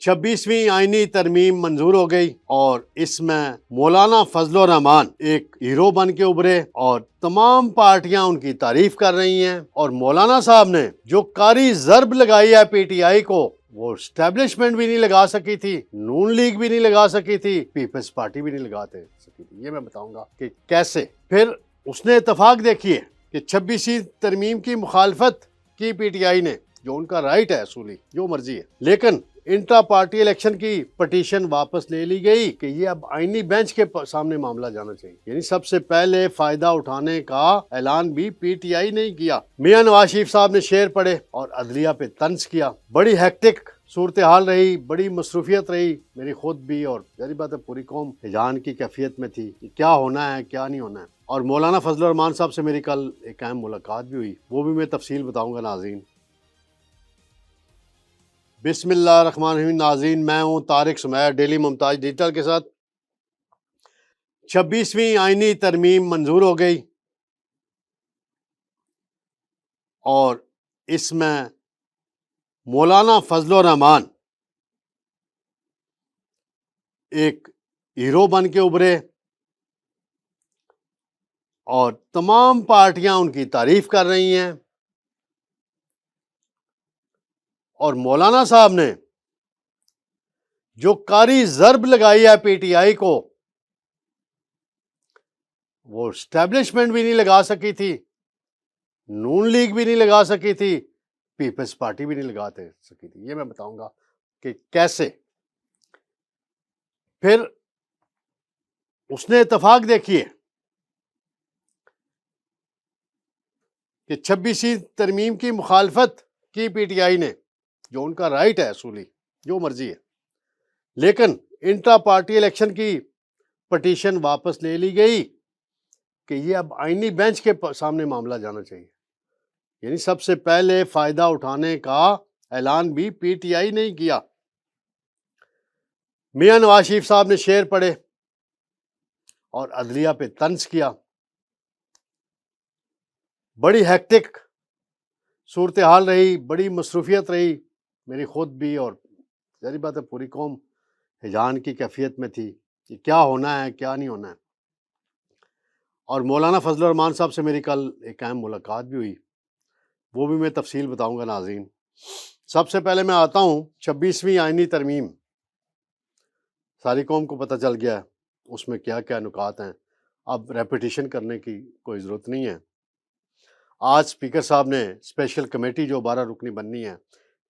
26ویں آئینی ترمیم منظور ہو گئی اور اس میں مولانا فضل الرحمان ایک ہیرو بن کے ابھرے اور تمام پارٹیاں ان کی تعریف کر رہی ہیں، اور مولانا صاحب نے جو کاری ضرب لگائی ہے پی ٹی آئی کو، وہ اسٹیبلشمنٹ بھی نہیں لگا سکی تھی، نون لیگ بھی نہیں لگا سکی تھی، پیپلز پارٹی بھی نہیں لگاتے سکی تھی۔ یہ میں بتاؤں گا کہ کیسے۔ پھر اس نے اتفاق دیکھیے کہ 26ویں ترمیم کی مخالفت کی پی ٹی آئی نے، جو ان کا رائٹ ہے اصولی، جو مرضی ہے، لیکن انٹرا پارٹی الیکشن کی پٹیشن واپس لے لی گئی کہ یہ اب آئینی بینچ کے سامنے معاملہ جانا چاہیے۔ یعنی سب سے پہلے فائدہ اٹھانے کا اعلان بھی پی ٹی آئی نہیں کیا۔ میاں نواز شریف صاحب نے شعر پڑھے اور عدلیہ پہ طنز کیا۔ بڑی ہیکٹک صورتحال رہی، بڑی مصروفیت رہی، میری خود بھی اور ظاہر بات ہے پوری قوم ہیجان کی کیفیت میں تھی کہ کیا ہونا ہے کیا نہیں ہونا ہے۔ اور مولانا فضل الرحمان صاحب سے میری کل ایک اہم ملاقات بھی ہوئی، وہ بھی میں تفصیل بتاؤں گا ناظرین۔ بسم اللہ الرحمن الرحیم۔ ناظرین، میں ہوں طارق سمیع، ڈیلی ممتاز ڈیجیٹل کے ساتھ۔ 26ویں آئینی ترمیم منظور ہو گئی اور اس میں مولانا فضل الرحمان ایک ہیرو بن کے ابھرے اور تمام پارٹیاں ان کی تعریف کر رہی ہیں، اور مولانا صاحب نے جو کاری ضرب لگائی ہے پی ٹی آئی کو، وہ اسٹیبلشمنٹ بھی نہیں لگا سکی تھی، نون لیگ بھی نہیں لگا سکی تھی، پیپلز پارٹی بھی نہیں لگاتے سکی تھی۔ یہ میں بتاؤں گا کہ کیسے۔ پھر اس نے اتفاق دیکھیے کہ 26ویں ترمیم کی مخالفت کی پی ٹی آئی نے، جو ان کا رائٹ ہے اصولی، جو مرضی ہے، لیکن انٹرا پارٹی الیکشن کی پٹیشن واپس لے لی گئی کہ یہ اب آئینی بینچ کے سامنے معاملہ جانا چاہیے۔ یعنی سب سے پہلے فائدہ اٹھانے کا اعلان بھی پی ٹی آئی نہیں کیا۔ میاں نواز شریف صاحب نے شعر پڑھے اور عدلیہ پہ طنز کیا۔ بڑی ہیکٹک صورتحال رہی، بڑی مصروفیت رہی، میری خود بھی اور ظاہر بات ہے پوری قوم ہیجان کی کیفیت میں تھی کہ کیا ہونا ہے کیا نہیں ہونا ہے۔ اور مولانا فضل الرحمان صاحب سے میری کل ایک اہم ملاقات بھی ہوئی، وہ بھی میں تفصیل بتاؤں گا ناظرین۔ سب سے پہلے میں آتا ہوں 26ویں آئینی ترمیم، ساری قوم کو پتہ چل گیا ہے اس میں کیا کیا نکات ہیں، اب ریپیٹیشن کرنے کی کوئی ضرورت نہیں ہے۔ آج اسپیکر صاحب نے اسپیشل کمیٹی جو 12 رکنی بننی ہے،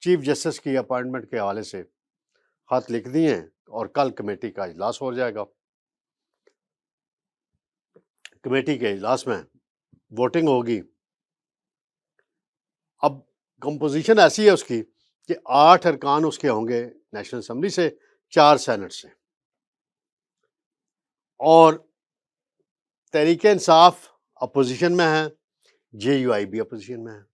چیف جسٹس کی اپائنٹمنٹ کے حوالے سے خط لکھ دیے ہیں، اور کل کمیٹی کا اجلاس ہو جائے گا۔ کمیٹی کے اجلاس میں ووٹنگ ہوگی۔ اب کمپوزیشن ایسی ہے اس کی کہ 8 ارکان اس کے ہوں گے نیشنل اسمبلی سے، 4 سینٹ سے، اور تحریک انصاف اپوزیشن میں ہے، جے یو آئی بھی اپوزیشن میں ہے۔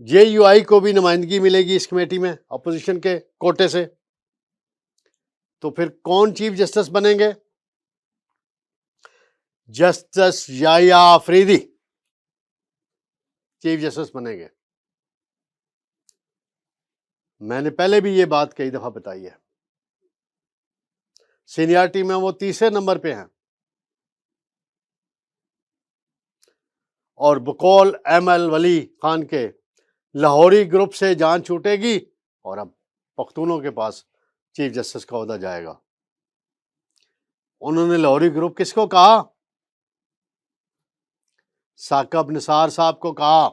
جے یو آئی کو بھی نمائندگی ملے گی اس کمیٹی میں اپوزیشن کے کوٹے سے۔ تو پھر کون چیف جسٹس بنیں گے؟ جسٹس یحییٰ آفریدی چیف جسٹس بنیں گے۔ میں نے پہلے بھی یہ بات کئی دفعہ بتائی ہے، سینیارٹی میں وہ 3رے نمبر پہ ہیں، اور بقول احمد ولی خان کے لاہوری گروپ سے جان چھوٹے گی، اور اب پختونوں کے پاس چیف جسٹس کا عہدہ جائے گا۔ انہوں نے لاہوری گروپ کس کو کہا؟ ثاقب نثار صاحب کو کہا،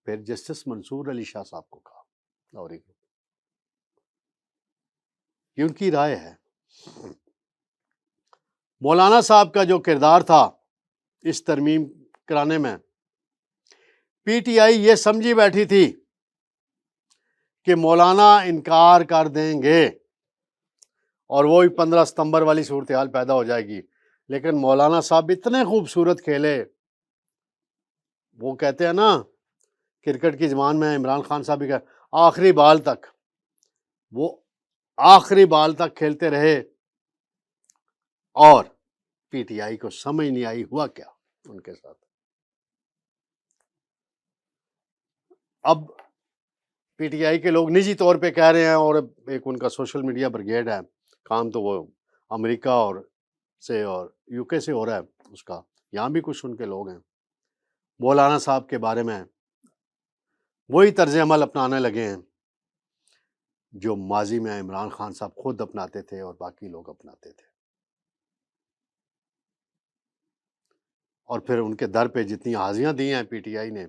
پھر جسٹس منصور علی شاہ صاحب کو کہا۔ لاہوری گروپ، یہ ان کی رائے ہے۔ مولانا صاحب کا جو کردار تھا اس ترمیم کرانے میں، پی ٹی آئی یہ سمجھی بیٹھی تھی کہ مولانا انکار کر دیں گے اور وہی 15 ستمبر والی صورتحال پیدا ہو جائے گی، لیکن مولانا صاحب اتنے خوبصورت کھیلے۔ وہ کہتے ہیں نا کرکٹ کی زبان میں، عمران خان صاحب بھی کہتے آخری بال تک، وہ آخری بال تک کھیلتے رہے، اور پی ٹی آئی کو سمجھ نہیں آئی ہوا کیا ان کے ساتھ۔ اب پی ٹی آئی کے لوگ نجی طور پہ کہہ رہے ہیں، اور ایک ان کا سوشل میڈیا بریگیڈ ہے، کام تو وہ امریکہ اور یو کے سے ہو رہا ہے اس کا، یہاں بھی کچھ ان کے لوگ ہیں، مولانا صاحب کے بارے میں وہی طرز عمل اپنانے لگے ہیں جو ماضی میں عمران خان صاحب خود اپناتے تھے اور باقی لوگ اپناتے تھے. اور پھر ان کے در پہ جتنی حاضریاں دی ہیں پی ٹی آئی نے،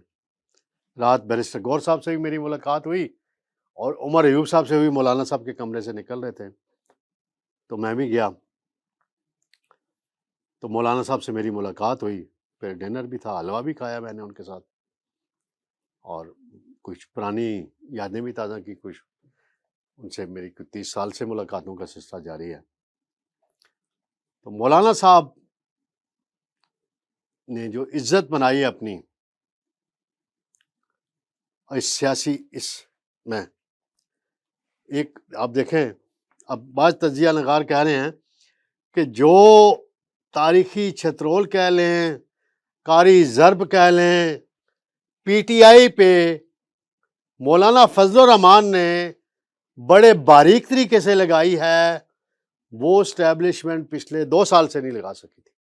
رات بیرسٹر گور صاحب سے بھی میری ملاقات ہوئی اور عمر ایوب صاحب سے ہوئی، مولانا صاحب کے کمرے سے نکل رہے تھے تو میں بھی گیا، تو مولانا صاحب سے میری ملاقات ہوئی، پھر ڈنر بھی تھا، حلوہ بھی کھایا میں نے ان کے ساتھ، اور کچھ پرانی یادیں بھی تازہ کی، کچھ ان سے میری 30 سال سے ملاقاتوں کا سلسلہ جاری ہے. تو مولانا صاحب نے جو عزت بنائی ہے اپنی اس سیاسی اس میں، ایک آپ دیکھیں اب بعض تجزیہ نگار کہہ رہے ہیں کہ جو تاریخی چھترول کہہ لیں، قاری ضرب کہہ لیں، پی ٹی آئی پہ مولانا فضل الرحمان نے بڑے باریک طریقے سے لگائی ہے، وہ اسٹیبلشمنٹ پچھلے 2 سال سے نہیں لگا سکی تھی،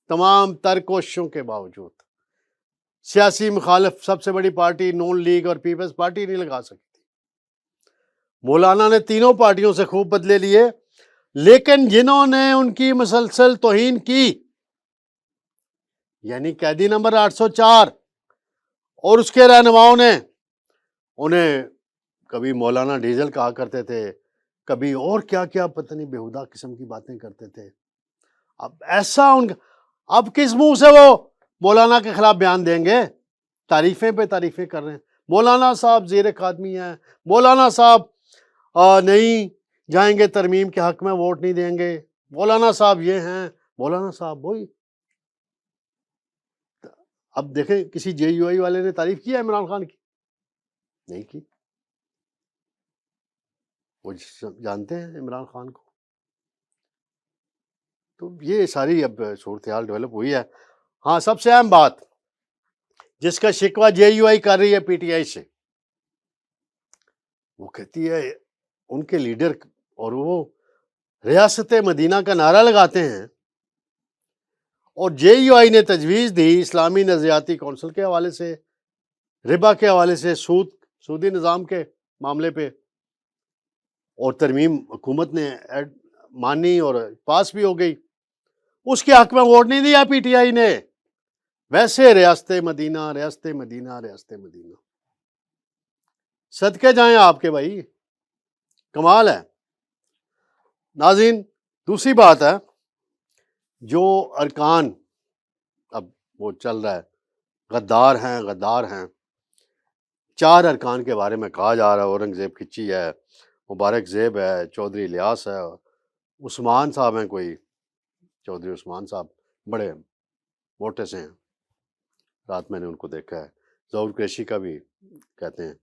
تمام تر کوششوں کے باوجود. سیاسی مخالف سب سے بڑی پارٹی نون لیگ اور پیپلز پارٹی نہیں لگا سکی تھی. مولانا نے تینوں پارٹیوں سے خوب بدلے لیے، لیکن جنہوں نے ان کی مسلسل توہین کی، یعنی قیدی نمبر 804 اور اس کے رہنماؤں نے انہیں کبھی مولانا ڈیزل کہا کرتے تھے، کبھی اور کیا کیا پتہ نہیں بیہودہ قسم کی باتیں کرتے تھے. اب ایسا اب کس منہ سے وہ مولانا کے خلاف بیان دیں گے؟ تعریفیں پہ تعریفیں کر رہے ہیں، مولانا صاحب زیر خادمی ہیں، مولانا صاحب نہیں جائیں گے ترمیم کے حق میں، ووٹ نہیں دیں گے، مولانا صاحب یہ ہیں، مولانا صاحب وہی. اب دیکھیں کسی جے یو آئی والے نے تعریف کی ہے عمران خان کی؟ نہیں کی. وہ جانتے ہیں عمران خان کو. تو یہ ساری اب صورتحال ڈیولپ ہوئی ہے. ہاں، سب سے اہم بات جس کا شکوہ جے یو آئی کر رہی ہے پی ٹی آئی سے، وہ کہتی ہے ان کے لیڈر اور وہ ریاست مدینہ کا نعرہ لگاتے ہیں، اور جے یو آئی نے تجویز دی اسلامی نظریاتی کونسل کے حوالے سے، ربا کے حوالے سے، سودی نظام کے معاملے پہ، اور ترمیم حکومت نے مانی اور پاس بھی ہو گئی، اس کے حق میں ووٹ نہیں دیا پی ٹی آئی نے. ویسے ریاست مدینہ ریاست مدینہ ریاست مدینہ، صدقے جائیں آپ کے بھائی، کمال ہے. ناظرین، دوسری بات ہے جو ارکان اب وہ چل رہا ہے، غدار ہیں. 4 ارکان کے بارے میں کہا جا رہا ہے، اورنگ زیب کھچی ہے، مبارک زیب ہے، چودھری الیاس ہے، عثمان صاحب ہیں، کوئی چودھری عثمان صاحب بڑے موٹے سے ہیں، رات میں نے ان کو دیکھا ہے، ظہور قریشی کا بھی کہتے ہیں.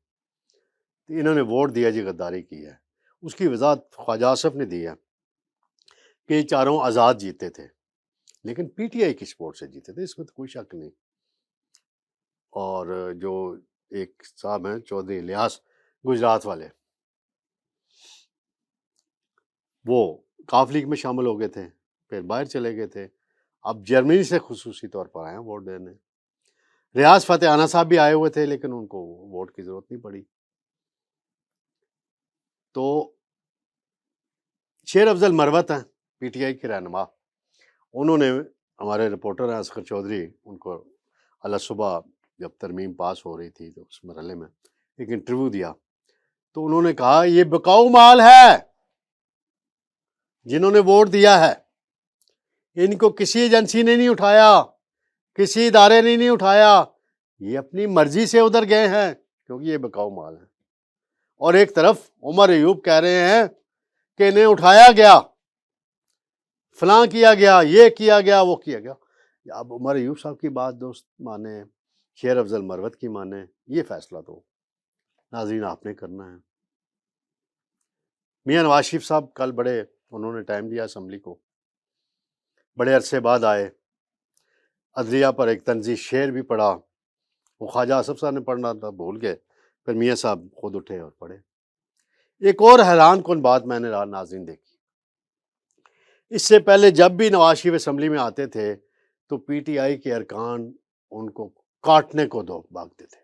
انہوں نے ووٹ دیا جی، غداری کی ہے. اس کی وضاحت خواجہ آصف نے دی ہے کہ یہ چاروں آزاد جیتے تھے، لیکن پی ٹی آئی کی سپورٹ سے جیتے تھے، اس میں تو کوئی شک نہیں. اور جو ایک صاحب ہیں چودھری الیاس گجرات والے، وہ کاف لیگ میں شامل ہو گئے تھے، پھر باہر چلے گئے تھے، اب جرمنی سے خصوصی طور پر آئے ہیں ووٹ دینے. ریاض فتح صاحب بھی آئے ہوئے تھے، لیکن ان کو ووٹ کی ضرورت نہیں پڑی. تو شیر افضل مروت ہیں پی ٹی آئی کے رہنما، انہوں نے، ہمارے رپورٹر ہیں اصغر چودھری، ان کو اللہ صبح جب ترمیم پاس ہو رہی تھی تو اس مرحلے میں ایک انٹرویو دیا، تو انہوں نے کہا یہ بکاؤ مال ہے، جنہوں نے ووٹ دیا ہے ان کو کسی ایجنسی نے نہیں اٹھایا، کسی ادارے نے نہیں اٹھایا، یہ اپنی مرضی سے ادھر گئے ہیں کیونکہ یہ بکاؤ مال ہے. اور ایک طرف عمر ایوب کہہ رہے ہیں کہ انہیں اٹھایا گیا، فلاں کیا گیا، یہ کیا گیا، وہ کیا گیا. اب عمر ایوب صاحب کی بات دوست مانے، شیر افضل مروت کی مانے، یہ فیصلہ تو ناظرین آپ نے کرنا ہے. میاں نواز شریف صاحب کل بڑے انہوں نے ٹائم دیا اسمبلی کو، بڑے عرصے بعد آئے، عدلیہ پر ایک طنزی شعر بھی پڑھا، وہ خواجہ آصف صاحب نے پڑھنا تھا بھول گئے، پھر میاں صاحب خود اٹھے اور پڑھے۔ ایک اور حیران کن بات میں نے ناظرین دیکھی، اس سے پہلے جب بھی نواز شریف اسمبلی میں آتے تھے تو پی ٹی آئی کے ارکان ان کو کاٹنے کو بھاگتے تھے،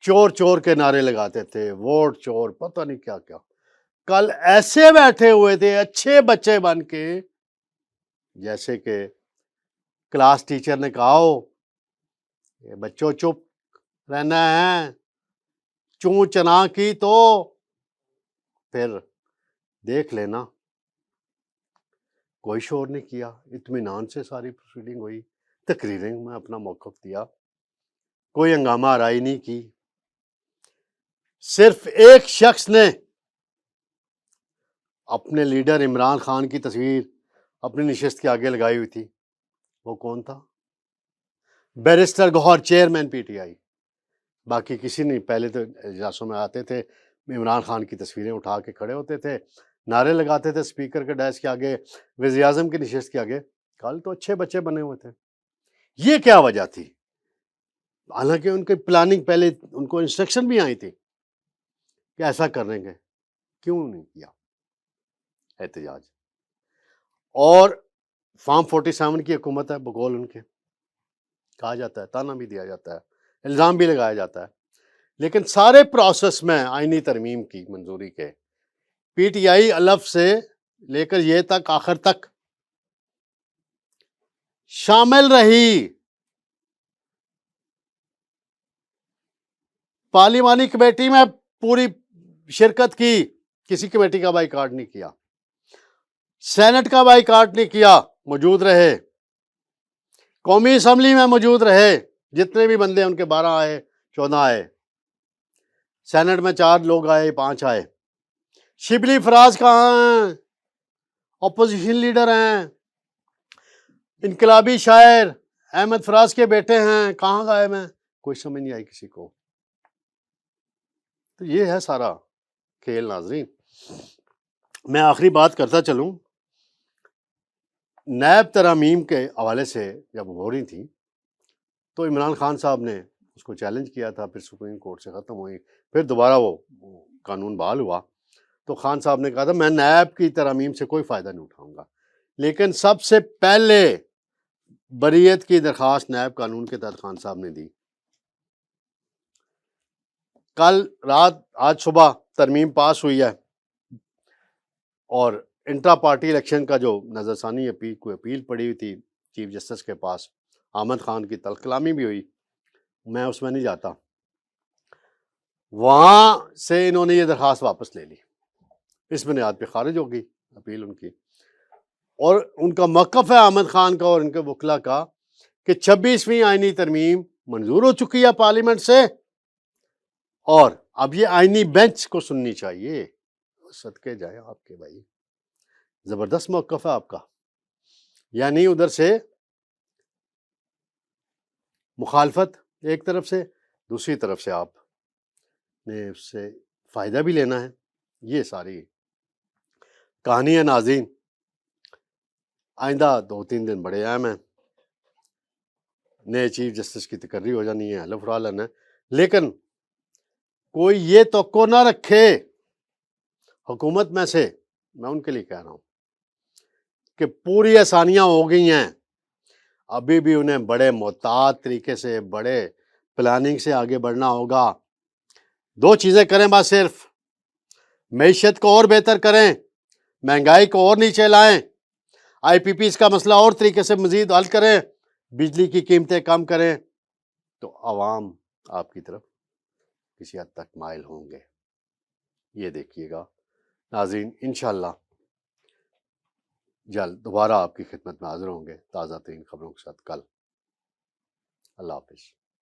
چور چور کے نعرے لگاتے تھے، ووٹ چور، پتہ نہیں کیا کیا۔ کل ایسے بیٹھے ہوئے تھے اچھے بچے بن کے، جیسے کہ کلاس ٹیچر نے کہا ہو کہ بچوں چپ رہنا ہے، چوں چنا کی تو پھر دیکھ لینا۔ کوئی شور نہیں کیا، اطمینان سے ساری پروسیڈنگ ہوئی، تقریریں میں اپنا موقف دیا، کوئی ہنگامہ آرائی نہیں کی۔ صرف ایک شخص نے اپنے لیڈر عمران خان کی تصویر اپنی نشست کے آگے لگائی ہوئی تھی، وہ کون تھا؟ Barrister Gohar, chairman P T I. باقی کسی نہیں، پہلے تو اجلاسوں میں آتے تھے، عمران خان کی تصویریں اٹھا کے کھڑے ہوتے تھے، نعرے لگاتے تھے اسپیکر کے ڈائس کے آگے، وزیر اعظم کی نشست کے آگے۔ کل تو اچھے بچے بنے ہوئے تھے، یہ کیا وجہ تھی؟ حالانکہ ان کی پلاننگ پہلے ان کو انسٹرکشن بھی آئی تھی کہ ایسا کریں گے، کیوں نہیں کیا احتجاج؟ اور فارم 47 کی حکومت ہے بقول ان کے، کہا جاتا ہے، تانا بھی دیا جاتا ہے، الزام بھی لگایا جاتا ہے، لیکن سارے پروسیس میں آئینی ترمیم کی منظوری کے پی ٹی آئی الف سے لے کر یہ تک آخر تک شامل رہی۔ پارلیمانی کمیٹی میں پوری شرکت کی، کسی کمیٹی کا بائیکاٹ نہیں کیا، سینٹ کا بائیکاٹ نہیں کیا، موجود رہے، قومی اسمبلی میں موجود رہے، جتنے بھی بندے ان کے 12 آئے 14 آئے، سینٹ میں 4 لوگ آئے 5 آئے۔ شبلی فراز کہاں ہیں؟ اپوزیشن لیڈر ہیں، انقلابی شاعر احمد فراز کے بیٹے ہیں، کہاں غائب ہیں؟ کوئی سمجھ نہیں آئی کسی کو۔ تو یہ ہے سارا کھیل ناظرین۔ میں آخری بات کرتا چلوں، نیب ترامیم کے حوالے سے جب ہو رہی تھی تو عمران خان صاحب نے اس کو چیلنج کیا تھا، پھر سپریم کورٹ سے ختم ہوئی، پھر دوبارہ وہ قانون بحال ہوا، تو خان صاحب نے کہا تھا میں نیب کی ترامیم سے کوئی فائدہ نہیں اٹھاؤں گا، لیکن سب سے پہلے بریت کی درخواست نیب قانون کے تحت خان صاحب نے دی۔ کل رات آج صبح ترمیم پاس ہوئی ہے، اور انٹرا پارٹی الیکشن کا جو نظر ثانی اپیل پڑی ہوئی تھی چیف جسٹس کے پاس، احمد خان کی تلخ کلامی بھی ہوئی، میں اس میں نہیں جاتا، وہاں سے انہوں نے یہ درخواست واپس لے لی، اس بنیاد پہ خارج ہوگی اپیل ان کی، اور ان کا موقف ہے احمد خان کا اور ان کے وکلا کا کہ 26ویں آئینی ترمیم منظور ہو چکی ہے پارلیمنٹ سے، اور اب یہ آئینی بینچ کو سننی چاہیے۔ صدقے جائے آپ کے بھائی، زبردست موقف ہے آپ کا، یعنی ادھر سے مخالفت ایک طرف سے، دوسری طرف سے آپ نے اس سے فائدہ بھی لینا ہے۔ یہ ساری کہانی ہے ناظرین۔ آئندہ 2-3 دن بڑے اہم ہیں، نئے چیف جسٹس کی تقرری ہو جانی ہے، حلف رالن ہے، لیکن کوئی یہ توقع نہ رکھے حکومت میں سے، میں ان کے لیے کہہ رہا ہوں کہ پوری آسانیاں ہو گئی ہیں، ابھی بھی انہیں بڑے محتاط طریقے سے، بڑے پلاننگ سے آگے بڑھنا ہوگا۔ 2 چیزیں کریں بس، صرف معیشت کو اور بہتر کریں، مہنگائی کو اور نیچے لائیں، آئی پی پیز کا مسئلہ اور طریقے سے مزید حل کریں، بجلی کی قیمتیں کم کریں، تو عوام آپ کی طرف کسی حد تک مائل ہوں گے۔ یہ دیکھیے گا ناظرین، انشاءاللہ جلد دوبارہ آپ کی خدمت میں حاضر ہوں گے تازہ ترین خبروں کے ساتھ کل۔ اللہ حافظ۔